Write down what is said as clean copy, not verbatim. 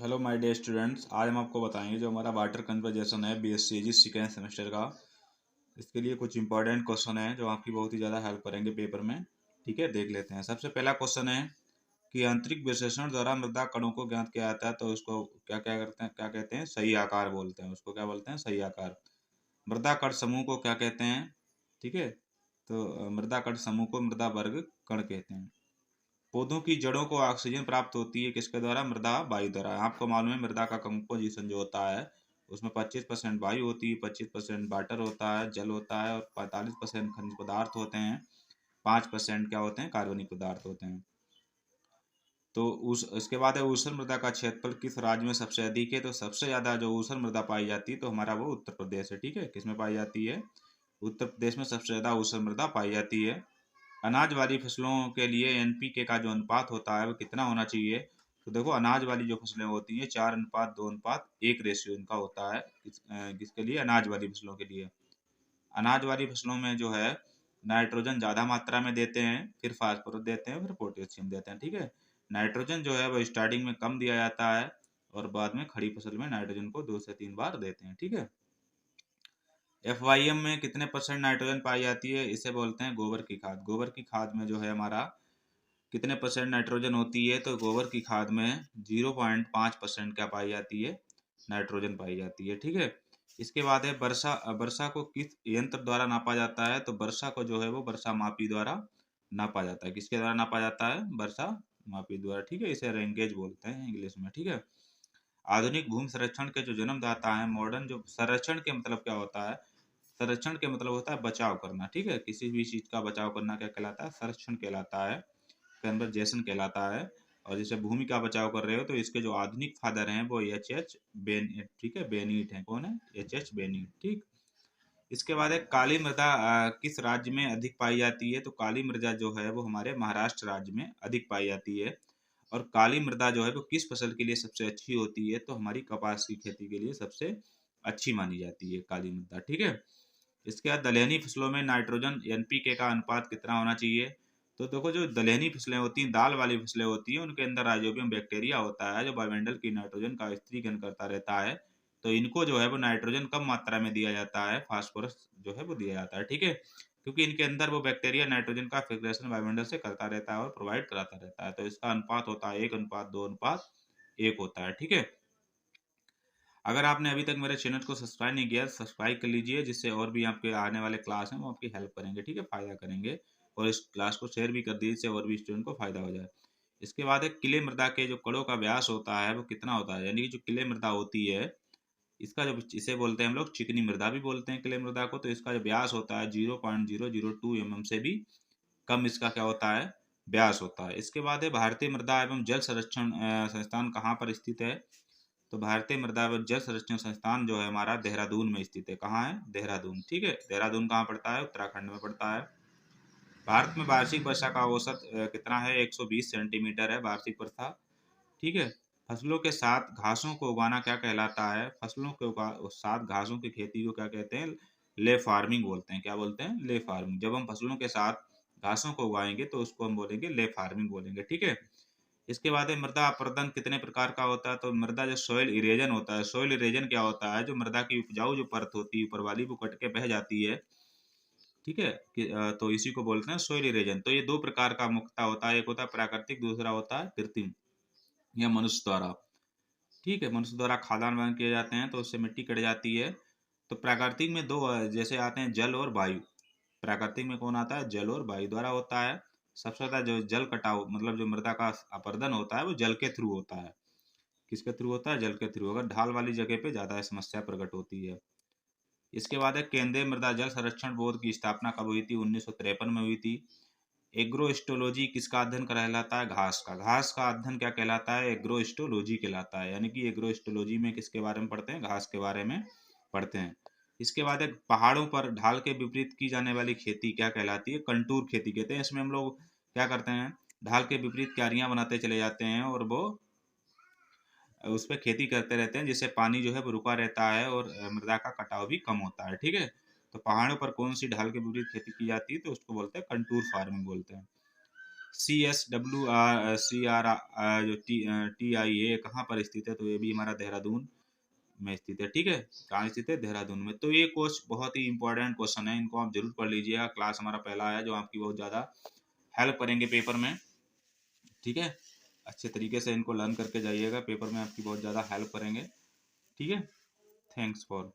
Hello my dear students, आज हम आपको बताएंगे जो हमारा वाटर कंजर्वेशन है बीएससीजी सेकेंड सेमेस्टर का। इसके लिए कुछ इंपॉर्टेंट क्वेश्चन है जो आपकी बहुत ही ज़्यादा हेल्प करेंगे पेपर में। ठीक है, देख लेते हैं। सबसे पहला क्वेश्चन है कि आंतरिक विश्लेषण द्वारा मृदा कणों को ज्ञात किया जाता है, तो उसको क्या क्या करते हैं, क्या कहते हैं? सही आकार बोलते हैं उसको। क्या बोलते हैं? सही आकार। मृदा कण समूह को क्या कहते हैं? ठीक है, तो मृदा कण समूह को मृदा वर्ग कण कहते हैं। पौधों की जड़ों को ऑक्सीजन प्राप्त होती है किसके द्वारा? मृदा वायु द्वारा। आपको मालूम है मृदा का कंपोजिशन जो होता है उसमें 25% वायु होती है, 25% वाटर होता है, जल होता है, और 45% खनिज पदार्थ होते हैं, 5% क्या होते हैं? कार्बनिक पदार्थ होते हैं। तो उस इसके बाद है ऊसर मृदा का क्षेत्रफल किस राज्य में सबसे अधिक है? तो सबसे ज्यादा जो ऊसर मृदा पाई जाती है तो हमारा वो उत्तर प्रदेश है। ठीक है, किसमें पाई जाती है? उत्तर प्रदेश में सबसे ज्यादा ऊसर मृदा पाई जाती है। अनाज वाली फसलों के लिए एनपीके का जो अनुपात होता है वो कितना होना चाहिए? तो देखो, अनाज वाली जो फसलें होती हैं 4:2:1 रेशियो इनका होता है। किसके लिए? अनाज वाली फसलों के लिए। अनाज वाली फसलों में जो है नाइट्रोजन ज़्यादा मात्रा में देते हैं, फिर फास्फोरस देते हैं, फिर पोटेशियम देते हैं। ठीक है, नाइट्रोजन जो है वो स्टार्टिंग में कम दिया जाता है और बाद में खड़ी फसल में नाइट्रोजन को 2 से 3 बार देते हैं। ठीक है, एफवाईएम में कितने परसेंट नाइट्रोजन पाई जाती है? इसे बोलते हैं गोबर की खाद। गोबर की खाद में जो है हमारा कितने परसेंट नाइट्रोजन होती है? तो गोबर की खाद में 0.5% क्या पाई जाती है? नाइट्रोजन पाई जाती है। ठीक है, इसके बाद है वर्षा। वर्षा को किस यंत्र द्वारा नापा जाता है? तो वर्षा को जो है वो वर्षा मापी द्वारा नापा जाता है। किसके द्वारा नापा जाता है? वर्षा मापी द्वारा। ठीक है, इसे रेंगेज बोलते हैं इंग्लिश में। ठीक है, आधुनिक भूमि संरक्षण के जो जन्मदाता है, मॉडर्न जो संरक्षण के मतलब क्या होता है? संरक्षण के मतलब होता है बचाव करना। ठीक है, किसी भी चीज का बचाव करना क्या कहलाता है? संरक्षण कहलाता है, कन्वर्जेशन कहलाता है। और जैसे भूमि का बचाव कर रहे हो तो इसके जो आधुनिक फादर हैं वो एच बेन, ठीक है, बेनीट है। कौन है? एच बेनीट। ठीक, इसके बाद है काली मृदा किस राज्य में अधिक पाई जाती है? तो काली मृदा जो है वो हमारे महाराष्ट्र राज्य में अधिक पाई जाती है। और काली मृदा जो है वो किस फसल के लिए सबसे अच्छी होती है? तो हमारी कपास की खेती के लिए सबसे अच्छी मानी जाती है काली मृदा। ठीक है, इसके बाद दलहनी फसलों में नाइट्रोजन एनपीके का अनुपात कितना होना चाहिए? तो देखो, जो दलहनी फसलें होती हैं, दाल वाली फसलें होती हैं, उनके अंदर राइजोबियम बैक्टीरिया होता है जो वायुमंडल की नाइट्रोजन का स्त्रीकरण करता रहता है। तो इनको जो है वो नाइट्रोजन कम मात्रा में दिया जाता है, फास्फोरस जो है वो दिया जाता है। ठीक है, क्योंकि इनके अंदर वो बैक्टीरिया नाइट्रोजन का फिल्ट्रेशन वायुमंडल से करता रहता है और प्रोवाइड कराता रहता है। तो इसका अनुपात होता है 1:2:1 होता है। ठीक है, अगर आपने अभी तक मेरे चैनल को सब्सक्राइब नहीं किया, सब्सक्राइब कर लीजिए, जिससे और भी आपके आने वाले क्लास हैं वो आपकी हेल्प करेंगे। ठीक है, फायदा करेंगे। और इस क्लास को शेयर भी कर दीजिए, जिससे और भी स्टूडेंट को फायदा हो जाए। इसके बाद एक क्ले मृदा के जो कणों का व्यास होता है वो कितना होता है? यानी कि जो क्ले मृदा होती है इसका जो, इसे बोलते हैं हम लोग चिकनी मृदा भी बोलते हैं क्ले मृदा को। तो इसका जो व्यास होता है 0.002 से भी कम इसका क्या होता है? व्यास होता है। इसके बाद है भारतीय मृदा एवं जल संरक्षण संस्थान कहाँ पर स्थित है? तो भारतीय मृदा एवं जल संरक्षण संस्थान जो है हमारा देहरादून में स्थित है। कहाँ है? देहरादून। ठीक है, देहरादून कहाँ पड़ता है? उत्तराखंड में पड़ता है। भारत में वार्षिक वर्षा का औसत कितना है? 120 सेंटीमीटर है वार्षिक वर्षा। ठीक है, फसलों के साथ घासों को उगाना क्या कहलाता है? फसलों के साथ घासों की खेती को क्या कहते हैं? ले फार्मिंग बोलते हैं। क्या बोलते हैं? Ley farming. जब हम फसलों के साथ घासों को उगाएंगे तो उसको हम बोलेंगे ले फार्मिंग बोलेंगे। ठीक है, इसके बाद है मृदा अपरदन कितने प्रकार का होता है? तो मृदा जो सॉइल इरेजन होता है, सॉइल इरेजन क्या होता है? जो मृदा की उपजाऊ जो परत होती है ऊपर वाली वो कट के बह जाती है। ठीक है, तो इसी को बोलते हैं सॉइल इरेजन। तो ये दो प्रकार का मुख्यतः होता है, एक होता है प्राकृतिक, दूसरा होता है कृत्रिम या मनुष्य द्वारा। ठीक है, मनुष्य द्वारा खादान वहन किए जाते हैं तो उससे मिट्टी कट जाती है। तो प्राकृतिक में दो जैसे आते हैं, जल और वायु। प्राकृतिक में कौन आता है? जल और वायु द्वारा होता है। सबसे ज्यादा जो जल कटाव मतलब जो मृदा का अपरदन होता है वो जल के थ्रू होता है। किसके थ्रू होता है? जल के थ्रू। अगर ढाल वाली जगह पे ज्यादा समस्या प्रकट होती है। इसके बाद है केंद्रीय मृदा जल संरक्षण बोर्ड की स्थापना कब हुई थी? 1953 में हुई थी। एग्रोस्टोलॉजी किसका अध्ययन कहलाता है? घास का। घास का अध्ययन क्या कहलाता है? एग्रोस्टोलॉजी कहलाता है। यानी कि एग्रोस्टोलॉजी में किसके बारे में पढ़ते हैं? घास के बारे में पढ़ते हैं। इसके बाद एक पहाड़ों पर ढाल के विपरीत की जाने वाली खेती क्या कहलाती है? कंटूर खेती कहते हैं। इसमें हम लोग क्या करते हैं? ढाल के विपरीत क्यारियां बनाते चले जाते हैं और वो उस पर खेती करते रहते हैं, जिससे पानी जो है वो रुका रहता है और मृदा का कटाव भी कम होता है। ठीक है, तो पहाड़ों पर कौन सी ढाल के विपरीत खेती की जाती है? तो उसको बोलते हैं कंटूर फार्मिंग बोलते हैं। CSWR जो TIA कहाँ पर स्थित है, तो ये भी हमारा देहरादून में स्थित है। ठीक है, कहाँ स्थित है, देहरादून में। तो ये क्वेश्चन बहुत ही इंपॉर्टेंट क्वेश्चन है, इनको आप जरूर पढ़ लीजिएगा। क्लास हमारा पहला है जो आपकी बहुत ज़्यादा हेल्प करेंगे पेपर में। ठीक है, अच्छे तरीके से इनको लर्न करके जाइएगा, पेपर में आपकी बहुत ज़्यादा हेल्प करेंगे। ठीक है, थैंक्स फॉर